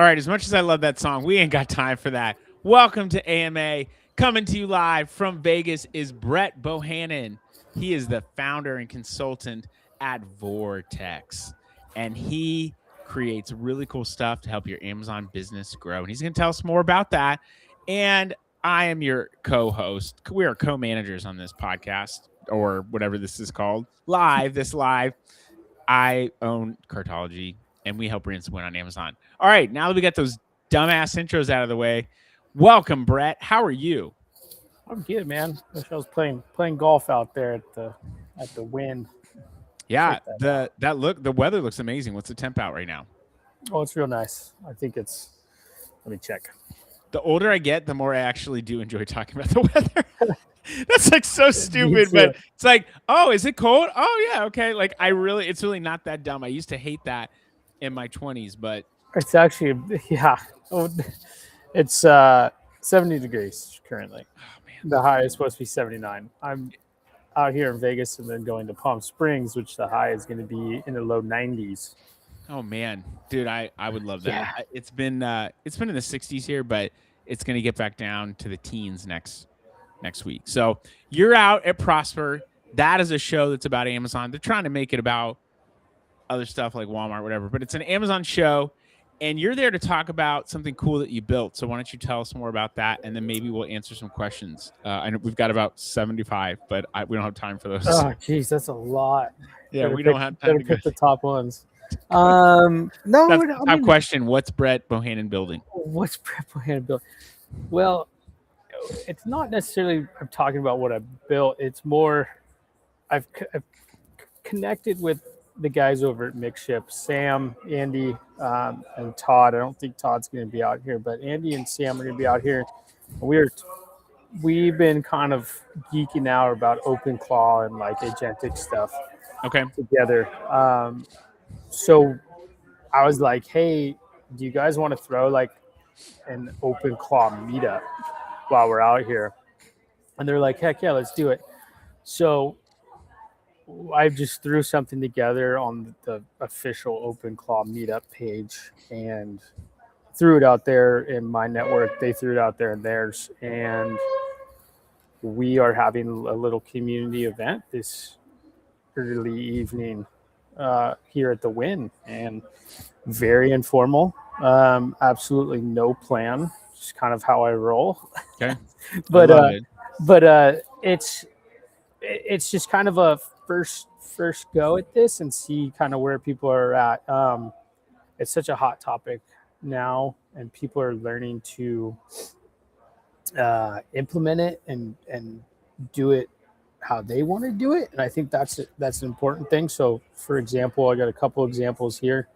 All right, as much as I love that song, we ain't got time for that. Welcome to AMA. Coming to you live from Vegas is Brett Bohannon. He is the founder and consultant at Vortex, and he creates really cool stuff to help your Amazon business grow. And he's going to tell us more about that. And I am your co-host. We are co-managers on this podcast, or whatever this is called. Live. I own Cartology, and we help brands win on Amazon. All right, now that we got those dumbass intros out of the way, welcome, Brett. How are you? I'm good, man. Wish I was playing golf out there at the wind. Yeah, the weather looks amazing. What's the temp out right now? Oh, it's real nice. I think it's. Let me check. The older I get, the more I actually do enjoy talking about the weather. That's like so stupid, but it's like, oh, is it cold? Oh yeah, okay. Like it's really not that dumb. I used to hate that in my 20s, but it's actually it's 70 degrees currently. Oh man, the high is supposed to be 79. I'm out here in Vegas and then going to Palm Springs, which the high is going to be in the low 90s. Oh man, dude, I would love that. Yeah. It's been in the 60s here, but it's going to get back down to the teens next week. So you're out at Prosper. That is a show that's about Amazon. They're trying to make it about other stuff like Walmart, whatever, but it's an Amazon show, and you're there to talk about something cool that you built. So why don't you tell us more about that, and then maybe we'll answer some questions. I know we've got about 75, but we don't have time for those. Oh, geez, that's a lot. Yeah, we don't have time to pick the top ones. No, that's the top question. What's Brett Bohannon building? What's Brett Bohannon building? Well, it's not necessarily I'm talking about what I built. It's more I've connected with the guys over at MixShip, Sam, Andy, and Todd. I don't think Todd's going to be out here, but Andy and Sam are going to be out here. We've been kind of geeking out about OpenClaw and like agentic stuff. Okay. Together. So I was like, hey, do you guys want to throw like an OpenClaw meetup while we're out here? And they're like, heck yeah, let's do it. So I just threw something together on the official OpenClaw meetup page and threw it out there in my network. They threw it out there in theirs. And we are having a little community event this early evening here at the Wynn, and very informal. Absolutely no plan. Just kind of how I roll. Okay. but it's just kind of a first go at this and see kind of where people are at. It's such a hot topic now, and people are learning to implement it and do it how they want to do it. And I think that's an important thing. So for example, I got a couple examples here.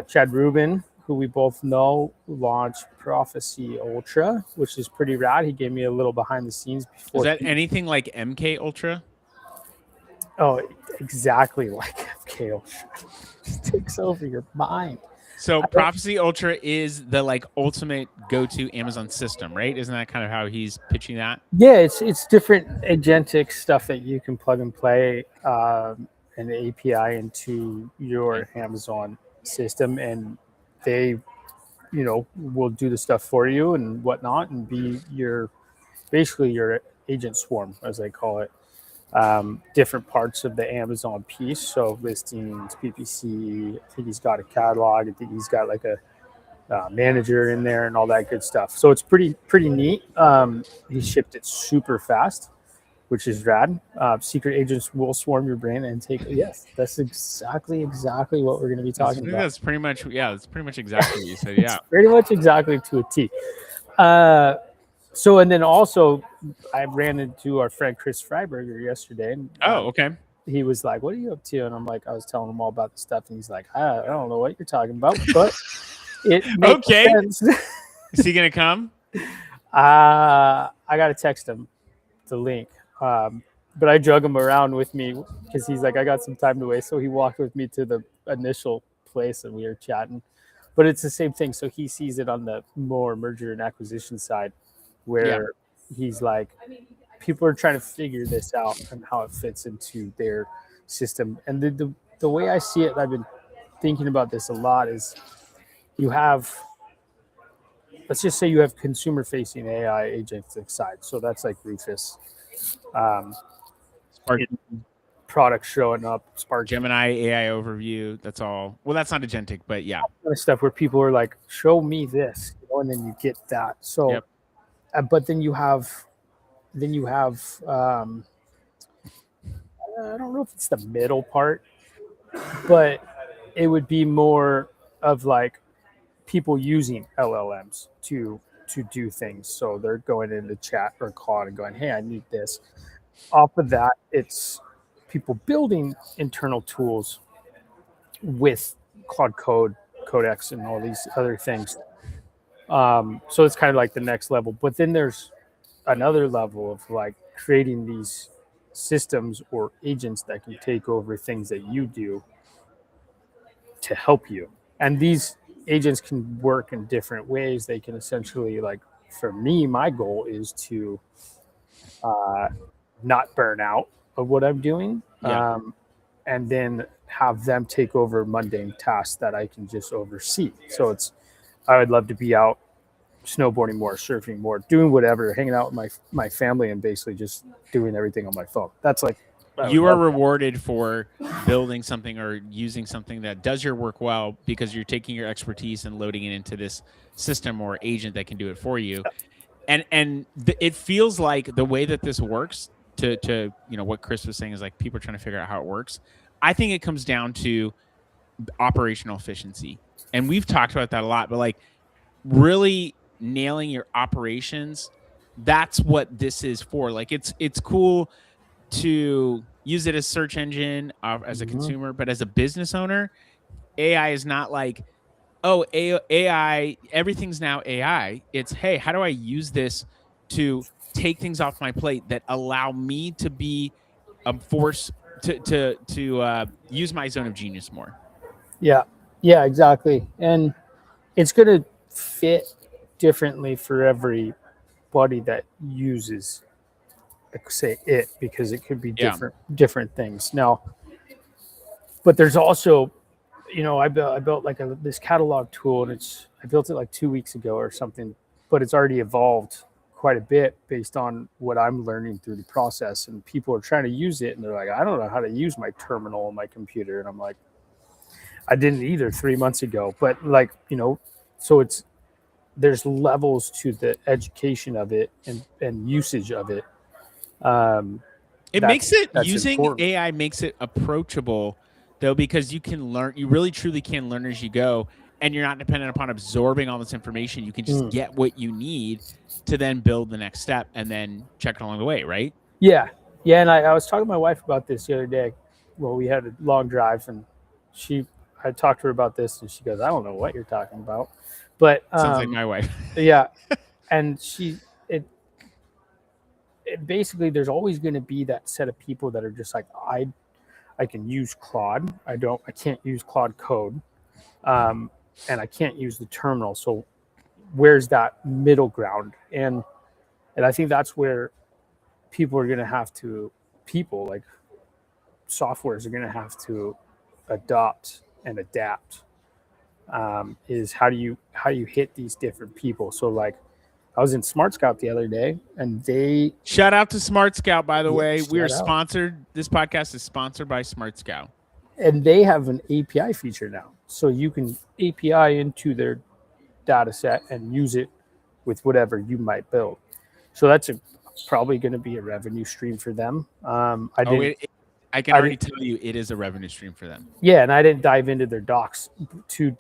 Chad Rubin, who we both know, launched Prophecy Ultra, which is pretty rad. He gave me a little behind the scenes before. Is that anything like MK Ultra? Oh, exactly like MK Ultra. It takes over your mind. So Prophecy Ultra is the like ultimate go-to Amazon system, right? Isn't that kind of how he's pitching that? Yeah, it's different agentic stuff that you can plug and play an API into your Amazon system, and they, will do the stuff for you and whatnot, and be basically your agent swarm, as I call it. Different parts of the Amazon piece. So listings, PPC, I think he's got a catalog. I think he's got like a manager in there and all that good stuff. So it's pretty neat. He shipped it super fast, which is rad. Secret agents will swarm your brain and take. Yes, that's exactly what we're going to be talking about. That's pretty much exactly what you said. Yeah, pretty much exactly to a T. So, and then also I ran into our friend Chris Freiberger yesterday. And, okay. He was like, what are you up to? And I'm like, I was telling him all about the stuff. And he's like, I don't know what you're talking about, but it makes sense. Is he going to come? I got to text him the link. But I drug him around with me because he's like, I got some time to waste. So he walked with me to the initial place and we were chatting. But it's the same thing. So he sees it on the more merger and acquisition side, where he's like, people are trying to figure this out and how it fits into their system. And the way I see it, I've been thinking about this a lot, is you have, let's just say you have consumer facing AI agents side. So that's like Rufus, um, Spark, it, products showing up, Spark, Gemini AI overview. That's all. Well, that's not agentic, but yeah. kind of stuff where people are like, show me this, and then you get that. So, Yep. but then you have, I don't know if it's the middle part, but it would be more of like people using LLMs to do things. So they're going into chat or Claude and going, "Hey, I need this." Off of that, it's people building internal tools with Claude Code, Codex, and all these other things. So it's kind of like the next level. But then there's another level of like creating these systems or agents that can take over things that you do to help you. And these agents can work in different ways. They can essentially, like, for me, my goal is to uh, not burn out of what I'm doing, Yeah. and then have them take over mundane tasks that I can just oversee. So I would love to be out snowboarding more, surfing more, doing whatever, hanging out with my family, and basically just doing everything on my phone. That's like I would You are love. rewarded for building something or using something that does your work well because you're taking your expertise and loading it into this system or agent that can do it for you. And it feels like the way that this works to what Chris was saying is like people are trying to figure out how it works. I think it comes down to operational efficiency. And we've talked about that a lot, but like really nailing your operations, that's what this is for. Like it's cool to use it as search engine as a Mhm. consumer, but as a business owner, AI is not like, oh, AI, everything's now AI. It's, hey, how do I use this to take things off my plate that allow me to be a force to use my zone of genius more? Yeah, yeah, exactly. And it's going to fit differently for everybody that uses, like, say, it, because it could be Yeah. different things now. But there's also, I built like this catalog tool, and I built it like 2 weeks ago or something, but it's already evolved quite a bit based on what I'm learning through the process. And people are trying to use it, and they're like, I don't know how to use my terminal on my computer, and I'm like, I didn't either 3 months ago. But like, so there's levels to the education of it and usage of it. Um, It makes that's it that's using important. AI makes it approachable though, because you can learn, you really truly can learn as you go, and you're not dependent upon absorbing all this information. You can just Mm. get what you need to then build the next step and then check it along the way, right? Yeah, yeah. And I was talking to my wife about this the other day. Well, we had a long drive, and she, I talked to her about this, and she goes, "I don't know what you're talking about," but Sounds like my wife. yeah. And it, it basically, there's always going to be that set of people that are just like, I can use Claude. I can't use Claude Code, um, and I can't use the terminal. So where's that middle ground? And I think that's where people are going to have to people like softwares are going to have to adopt and adapt. Is how do you hit these different people? So like, I was in Smart Scout the other day, and Shout out to Smart Scout, by the yeah, way. We are shout out, sponsored. This podcast is sponsored by Smart Scout. and they have an API feature now, so you can API into their data set and use it with whatever you might build. So that's probably going to be a revenue stream for them. Oh, I can I already didn't, tell you it is a revenue stream for them. yeah, and I didn't dive into their docs too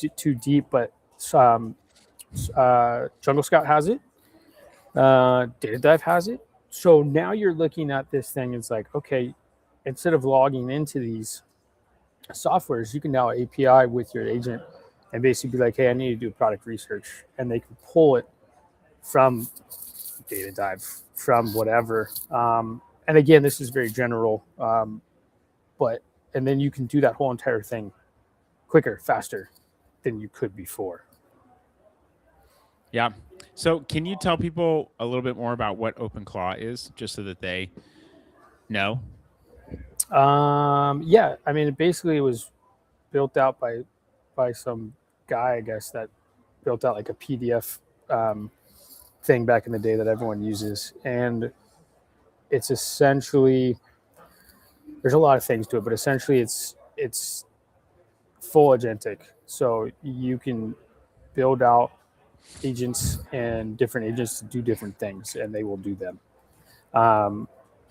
deep, but um, Jungle Scout has it. Data Dive has it. So now you're looking at this thing. It's like, okay, instead of logging into these softwares, you can now API with your agent and basically be like, hey, I need to do product research, and they can pull it from Data Dive, from whatever. And again, this is very general, but and then you can do that whole entire thing quicker, faster than you could before. Yeah. So, can you tell people a little bit more about what OpenClaw is, just so that they know? Yeah, I mean, basically, it was built out by some guy, I guess, that built out like a PDF thing back in the day that everyone uses, and it's essentially there's a lot of things to it, but essentially it's full agentic, so you can build out agents and different agents to do different things, and they will do them. Um,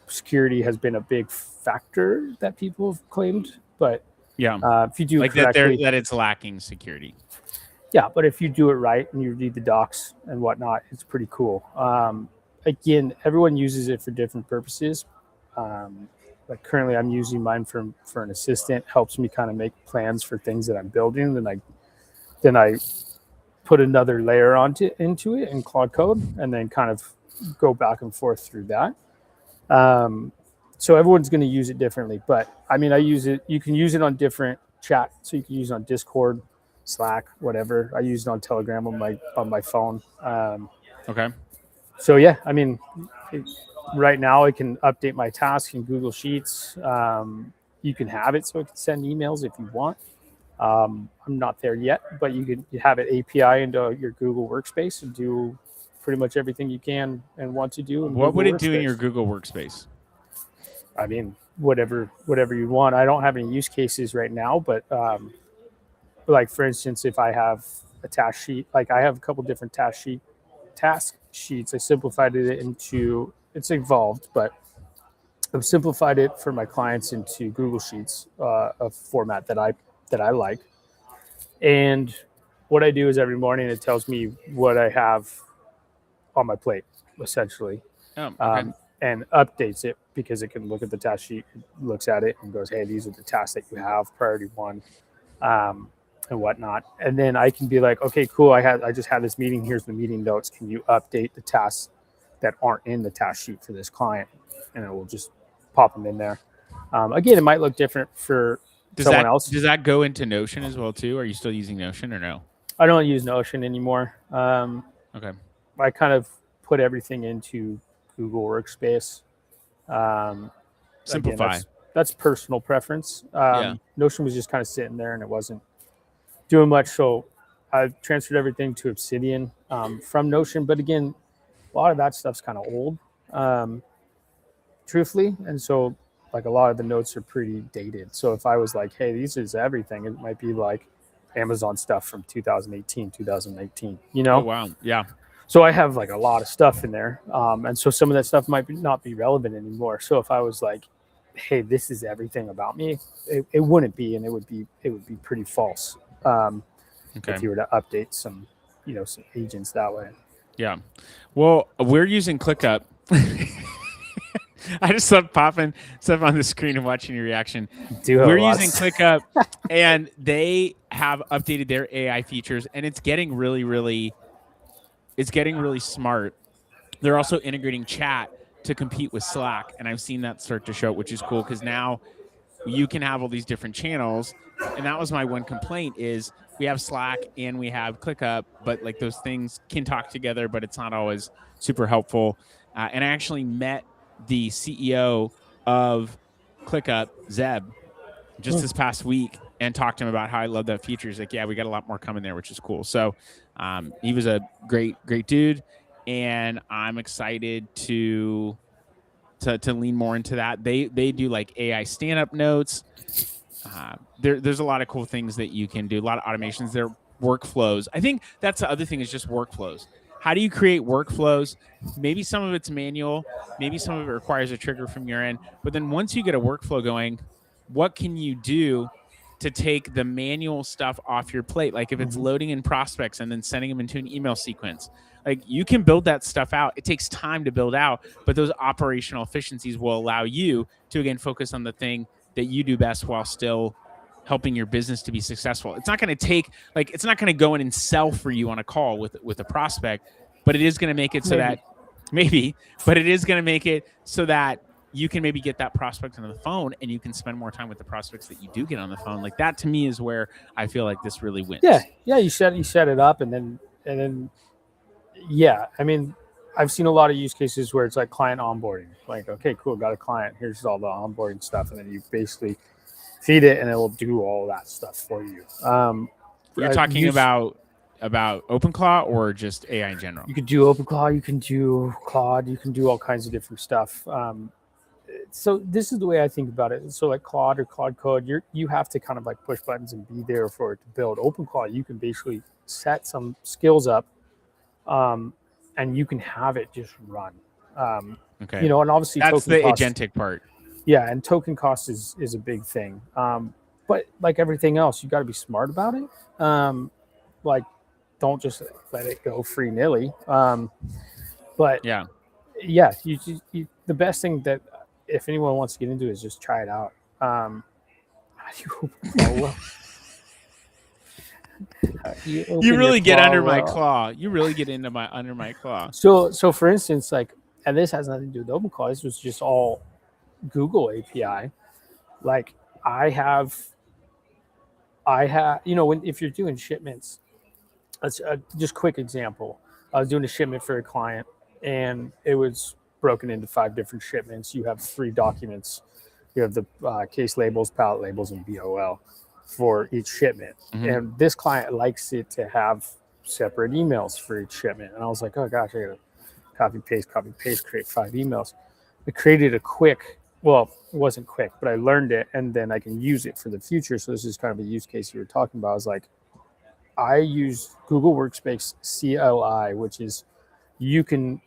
Security has been a big factor that people have claimed, but Yeah. if you do Like it correctly, that it's lacking security. yeah, but if you do it right and you read the docs and whatnot, it's pretty cool. Again, everyone uses it for different purposes. Like currently, I'm using mine for an assistant. Helps me kind of make plans for things that I'm building. Then I put another layer into it in Claude Code, and then kind of go back and forth through that. So everyone's going to use it differently, but I mean, I use it. You can use it on different chat, so you can use it on Discord, Slack, whatever. I use it on Telegram on my phone. Okay. So yeah, I mean, right now I can update my task in Google Sheets. You can have it so it can send emails if you want. I'm not there yet, but you have it API into your Google Workspace and do pretty much everything you can and want to do in What Google would it do in Workspace. your Google Workspace? I mean, whatever you want. I don't have any use cases right now, but like for instance, if I have a task sheet, like I have a couple different task sheets. I simplified it into it's evolved, but I've simplified it for my clients into Google Sheets, a format that I like. And what I do is every morning it tells me what I have on my plate, essentially. Oh, okay. And updates it because it can look at the task sheet, looks at it, and goes, "Hey, these are the tasks that you have, priority one, and whatnot." And then I can be like, "Okay, cool. I just had this meeting. Here's the meeting notes. Can you update the tasks that aren't in the task sheet for this client?" And it will just pop them in there. Again, it might look different for someone else. Does that go into Notion as well too? Are you still using Notion or no? I don't use Notion anymore. Okay. I kind of put everything into Google Workspace. Simplify. Again, that's personal preference. Yeah. Notion was just kind of sitting there and it wasn't doing much. So I've transferred everything to Obsidian from Notion. But again, a lot of that stuff's kind of old, truthfully. And so like a lot of the notes are pretty dated. So if I was like, hey, this is everything, it might be like Amazon stuff from 2018, 2019, you know? Oh, wow. Yeah. So I have like a lot of stuff in there. And so some of that stuff might not be relevant anymore. So if I was like, hey, this is everything about me, it wouldn't be, and it would be pretty false. Okay. If you were to update some agents that way. Yeah. Well, we're using ClickUp. I just love popping stuff on the screen and watching your reaction. We're using ClickUp, and they have updated their AI features, and it's getting really smart. They're also integrating chat to compete with Slack, and I've seen that start to show, which is cool because now you can have all these different channels. And that was my one complaint is we have Slack and we have ClickUp, but like those things can talk together, but it's not always super helpful. And I actually met the CEO of ClickUp, Zeb, just this past week and talked to him about how I love that feature. He's like, yeah, we got a lot more coming there, which is cool. So he was a great dude, and I'm excited to lean more into that. They do like AI stand-up notes. There's a lot of cool things that you can do, a lot of automations. Their workflows. I think that's the other thing is just workflows. How do you create workflows? Maybe some of it's manual. Maybe some of it requires a trigger from your end. But then once you get a workflow going, what can you do to take the manual stuff off your plate? Like if it's loading in prospects and then sending them into an email sequence, like you can build that stuff out. It takes time to build out, but those operational efficiencies will allow you to, again, focus on the thing that you do best while still helping your business to be successful. It's not going to it's not going to go in and sell for you on a call with a prospect, but it is going to make it so that it is going to make it so that you can maybe get that prospect on the phone and you can spend more time with the prospects that you do get on the phone. Like that to me is where I feel like this really wins. Yeah. You set it up and then yeah. I mean, I've seen a lot of use cases where it's like client onboarding. Like, okay, cool, got a client. Here's all the onboarding stuff, and then you basically feed it, and it will do all that stuff for you. You're talking about about OpenClaw or just AI in general? You could do OpenClaw, you can do Claude, you can do all kinds of different stuff. So this is the way I think about it. So like Claude or Claude Code, you have to kind of like push buttons and be there for it to build. OpenClaw, you can basically set some skills up, and you can have it just run. Okay. You know, and obviously That's token the cost, agentic part. yeah, and token cost is a big thing. But like everything else, you got to be smart about it. Like, don't just let it go free nilly. But Yeah. yeah, the best thing that if anyone wants to get into it is just try it out. How do you open well? How do you open You your really get claw under my well? claw. You really get into my under my claw. So for instance, like, and this has nothing to do with OpenClaw. This was just all Google API. Like I have, you know, when if you're doing shipments, let's just quick example. I was doing a shipment for a client, and it was broken into 5 different shipments. You have 3 documents. You have the case labels, pallet labels, and BOL for each shipment. Mhm. And this client likes it to have separate emails for each shipment. And I was like, oh gosh, I gotta copy paste, create 5 emails. I created a quick, well, it wasn't quick, but I learned it, and then I can use it for the future. So this is kind of a use case you were talking about. I was like, I use Google Workspace CLI, which is you can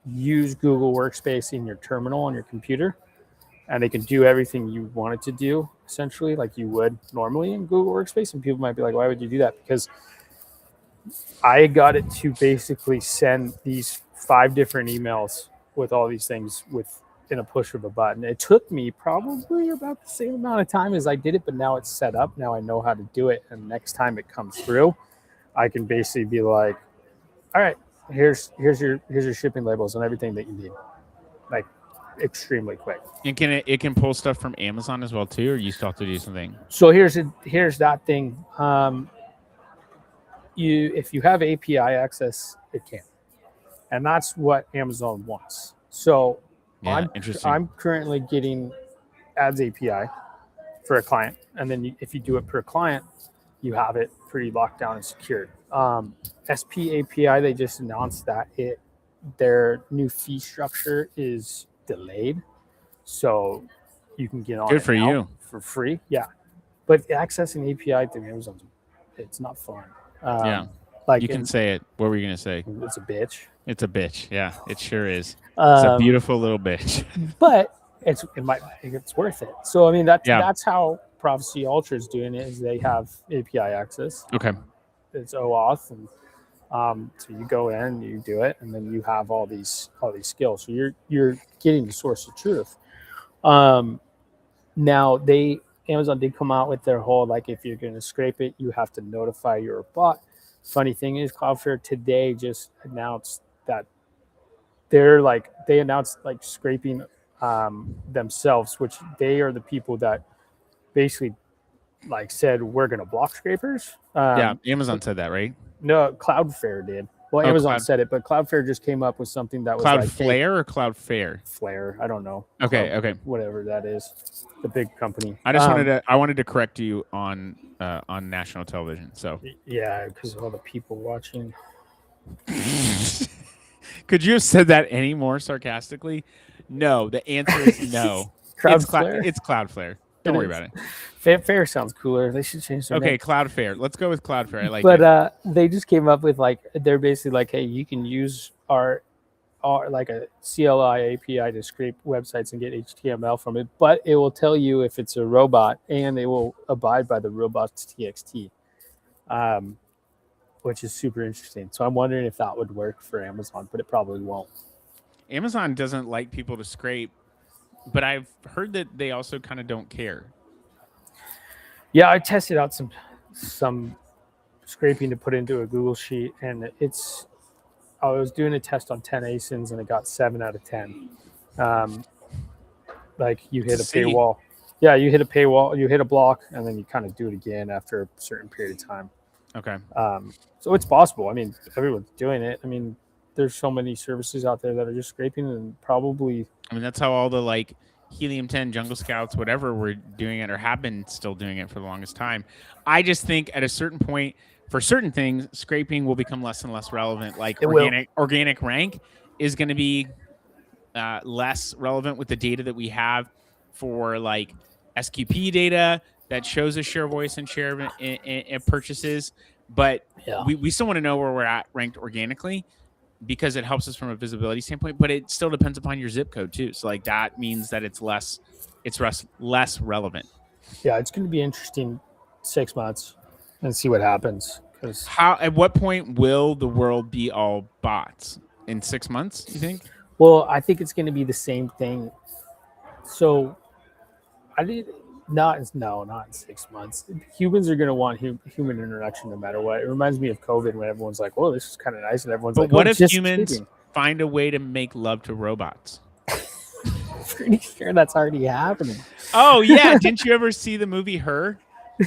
use Google Workspace in your terminal on your computer, and it can do everything you want it to do, essentially, like you would normally in Google Workspace. And people might be like, why would you do that? Because I got it to basically send these 5 different emails with all these things in a push of a button. It took me probably about the same amount of time as I did it, but now it's set up. Now I know how to do it, and next time it comes through, I can basically be like, all right, here's your shipping labels and everything that you need, like extremely quick. And can it can pull stuff from Amazon as well too, or you still have to do something? So here's that thing. If you have API access, it can, and that's what Amazon wants. So Yeah, interesting. I'm currently getting ads API for a client, and then if you do it per client, you have it pretty locked down and secured. SP API, they just announced that their new fee structure is delayed, so you can get on Good it for now you. for free. Yeah, but accessing API through Amazon, it's not fun. Yeah. Like You can say it. What were you gonna say? it's a bitch. It's a bitch. Yeah, it sure is. It's a beautiful little bitch. But it's worth it. So I mean Yeah. that's how Prophecy Ultra is doing it. Is they have API access. Okay. It's OAuth, and so you go in, you do it, and then you have all these skills. So you're getting the source of truth. Now Amazon did come out with their whole, like, if you're going to scrape it, you have to notify your bot. Funny thing is, Cloudflare today just announced that they announced like scraping themselves, which they are the people that basically like said we're going to block scrapers. Yeah, Amazon said that, right? No, Cloudflare did. Well, Oh, Amazon said it, but Cloudflare just came up with something that was like, hey, Cloudflare or Cloudflare? Flare. I don't know. Okay, okay. Whatever that is, the big company. I just wanted to correct you on national television. So Yeah, because of all the people watching. could you have said that any more sarcastically? No, the answer is no. Cloudflare. It's Cloudflare. Don't worry about it. Fair sounds cooler. They should change their name. Okay, Cloudflare. Let's go with Cloudflare. I like but, it. But they just came up with like, they're basically like, hey, you can use our like a CLI API to scrape websites and get HTML from it, but it will tell you if it's a robot, and it will abide by the robot's TXT, which is super interesting. So I'm wondering if that would work for Amazon, but it probably won't. Amazon doesn't like people to scrape, but I've heard that they also kind of don't care. Yeah, I tested out some scraping to put into a Google Sheet, and I was doing a test on 10 ASINs, and it got 7 out of 10. Like you hit a paywall. Yeah, you hit a paywall, you hit a block, and then you kind of do it again after a certain period of time. Okay. So it's possible. I mean, everyone's doing it. I mean, there's so many services out there that are just scraping, and probably. I mean, that's how all the like Helium-10, Jungle Scouts, whatever were doing it or have been still doing it for the longest time. I just think at a certain point, for certain things, scraping will become less and less relevant. Like It will. organic rank is going to be less relevant with the data that we have for like SQP data that shows a share voice and share in purchases. But Yeah. we still want to know where we're at ranked organically because it helps us from a visibility standpoint, but it still depends upon your zip code too. So like that means that it's less relevant. Yeah, it's going to be interesting 6 months and see what happens. Because at what point will the world be all bots? In 6 months, you think? well, I think it's going to be the same thing. So I did not in 6 months. Humans are going to want human interaction no matter what. It reminds me of COVID when everyone's like, "Whoa, this is kind of nice," and everyone's like, what "Oh, if just humans kidding." find a way to make love to robots? Pretty sure that's already happening. Oh yeah, didn't you ever see the movie Her?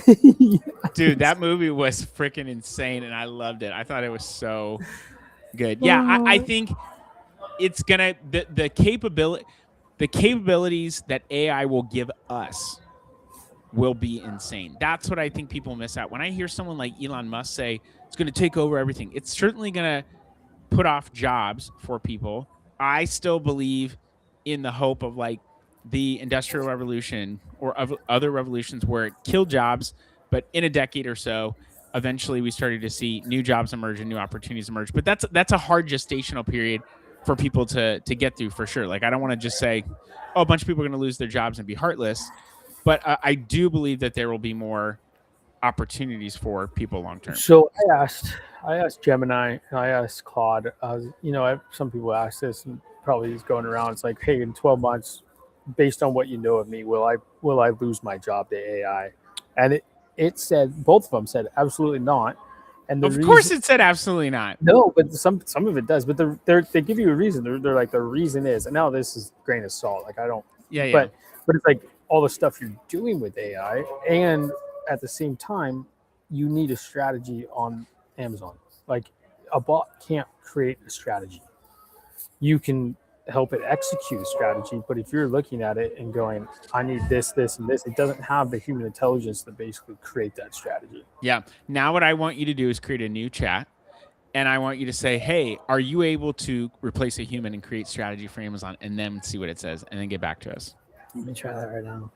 Yeah. Dude, that movie was freaking insane, and I loved it. I thought it was so good. Yeah, I think it's gonna the capabilities that AI will give us will be insane. That's what I think people miss out. When I hear someone like Elon Musk say it's going to take over everything, it's certainly going to put off jobs for people. I still believe in the hope of like the Industrial Revolution or of other revolutions where it killed jobs, but in a decade or so, eventually we started to see new jobs emerge and new opportunities emerge. But that's a hard gestational period for people to get through for sure. Like I don't want to just say, oh, a bunch of people are going to lose their jobs and be heartless. But I do believe that there will be more opportunities for people long term. So I asked Gemini and I asked Claude. Some people ask this and probably is going around. It's like, hey, in 12 months, based on what you know of me, will I lose my job to AI? And it said, both of them said absolutely not. And of course, it said absolutely not. No, but some of it does. But they give you a reason. They're like, the reason is, and now this is grain of salt. Like I don't. Yeah. But it's like all the stuff you're doing with AI, and at the same time, you need a strategy on Amazon. Like a bot can't create a strategy. You can help it execute a strategy, but if you're looking at it and going, I need this, this, and this, it doesn't have the human intelligence to basically create that strategy. Yeah. Now what I want you to do is create a new chat, and I want you to say, hey, are you able to replace a human and create strategy for Amazon, and then see what it says, and then get back to us. Let me try that right now.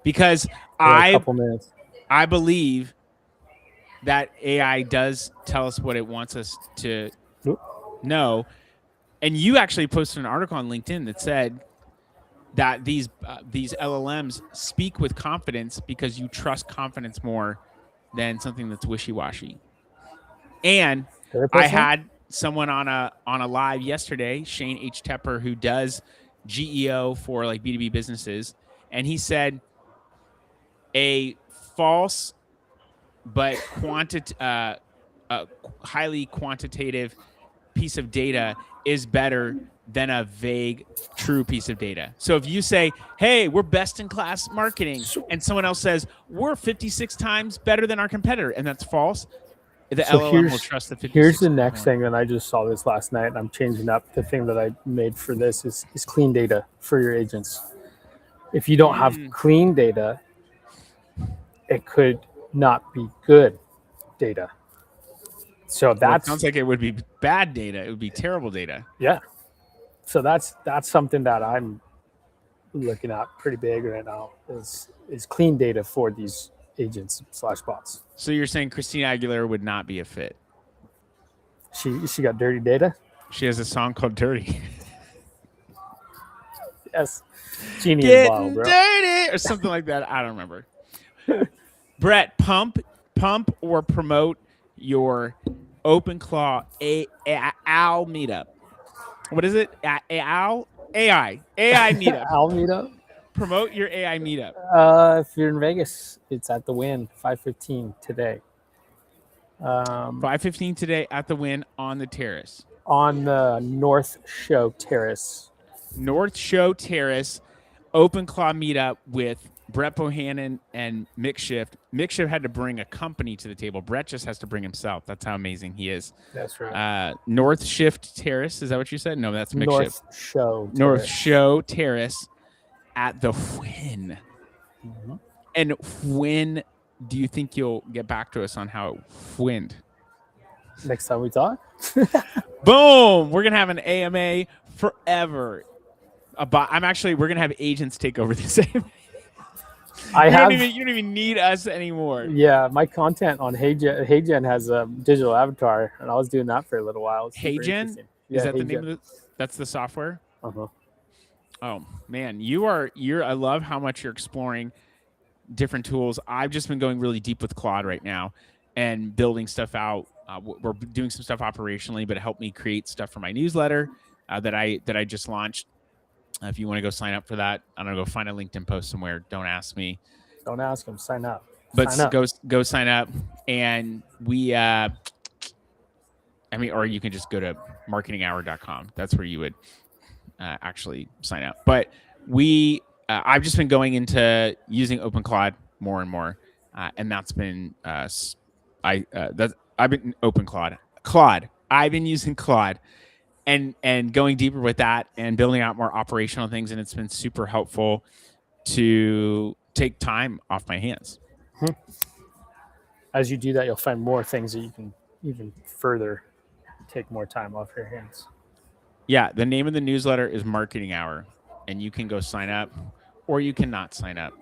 Because a couple minutes. I believe that AI does tell us what it wants us to know. And you actually posted an article on LinkedIn that said that these LLMs speak with confidence because you trust confidence more than something that's wishy-washy. And I had someone on a live yesterday, Shane H. Tepper, who does GEO for like B2B businesses, and he said a false but highly quantitative piece of data is better than a vague true piece of data. So if you say, hey, we're best in class marketing, and someone else says we're 56 times better than our competitor, and that's false, the LLM will trust the 56. Here's the next thing, and I just saw this last night, and I'm changing up the thing that I made for this is clean data for your agents. If you don't have clean data, it could not be good data. So that sounds like it would be bad data. It would be terrible data. Yeah. So that's something that I'm looking at pretty big right now is clean data for these agents / bots. So you're saying Christina Aguilera would not be a fit? She got dirty data? She has a song called Dirty. Yes. Genie Getting bottle, bro. dirty or something like that. I don't remember. Brett, pump or promote your OpenClaw AL meetup. What is it? AI meetup. AL meetup. Promote your AI meetup. If you're in Vegas, it's at the Win, 5:15 today. 5:15 today at the Win on the terrace. On the North Show Terrace. North Show Terrace, OpenClaw meetup with Brett Bohannon and Mick Shift. Mick Shift had to bring a company to the table. Brett just has to bring himself. That's how amazing he is. That's right. North Shift Terrace. Is that what you said? No, that's Mick Shift. Show. North Show Terrace. at the Win. Mhm. And when do you think you'll get back to us on how it went? Next time we talk. Boom! We're gonna have an AMA forever. We're gonna have agents take over this AMA. I have, You don't even need us anymore. yeah, my content on HeyGen has a digital avatar, and I was doing that for a little while. It's super HeyGen, interesting. is Yeah, that the name HeyGen. of the? That's the software. Uh-huh. Oh man, you're. I love how much you're exploring different tools. I've just been going really deep with Claude right now and building stuff out. We're doing some stuff operationally, but it helped me create stuff for my newsletter that I just launched. If you want to go sign up for that, I don't know, go find a LinkedIn post somewhere. Don't ask me, Don't ask them. Sign up. but Sign up. go sign up, and we. Or you can just go to marketinghour.com. That's where you would actually sign up. But I've just been going into using OpenCloud more and more, and that's been I've been Claude. I've been using Claude and going deeper with that and building out more operational things, and it's been super helpful to take time off my hands. As you do that, you'll find more things that you can even further take more time off your hands. Yeah, the name of the newsletter is Marketing Hour, and you can go sign up or you cannot sign up.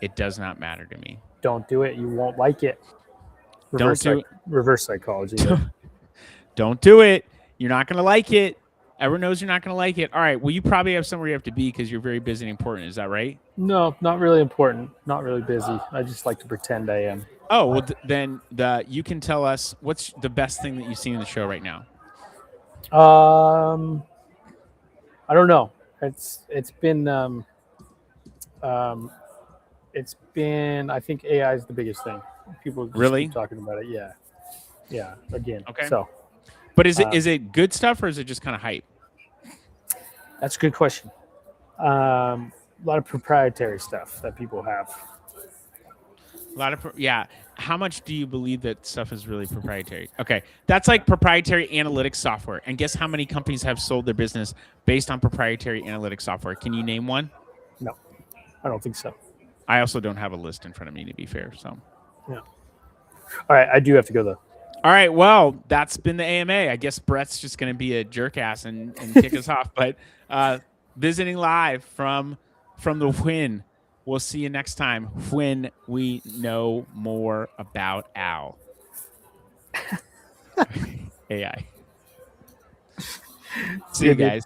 It does not matter to me. Don't do it. You won't like it. Don't do Reverse psychology. There. Don't do it. You're not going to like it. Everyone knows you're not going to like it. All right. Well, you probably have somewhere you have to be because you're very busy and important. Is that right? No, not really important. Not really busy. I just like to pretend I am. Oh, well, then you can tell us what's the best thing that you've seen in the show right now. I don't know. It's been I think AI is the biggest thing. People just Really keep talking about it. Yeah. Again. Okay. So, but is it good stuff or is it just kind of hype? that's a good question. A lot of proprietary stuff that people have. How much do you believe that stuff is really proprietary? Okay, that's like proprietary analytics software. And guess how many companies have sold their business based on proprietary analytics software? Can you name one? No, I don't think so. I also don't have a list in front of me, to be fair. So, yeah. All right, I do have to go though. All right, well, that's been the AMA. I guess Brett's just going to be a jerk ass and kick us off. But visiting live from the Win. We'll see you next time when we know more about Al. AI. See you guys.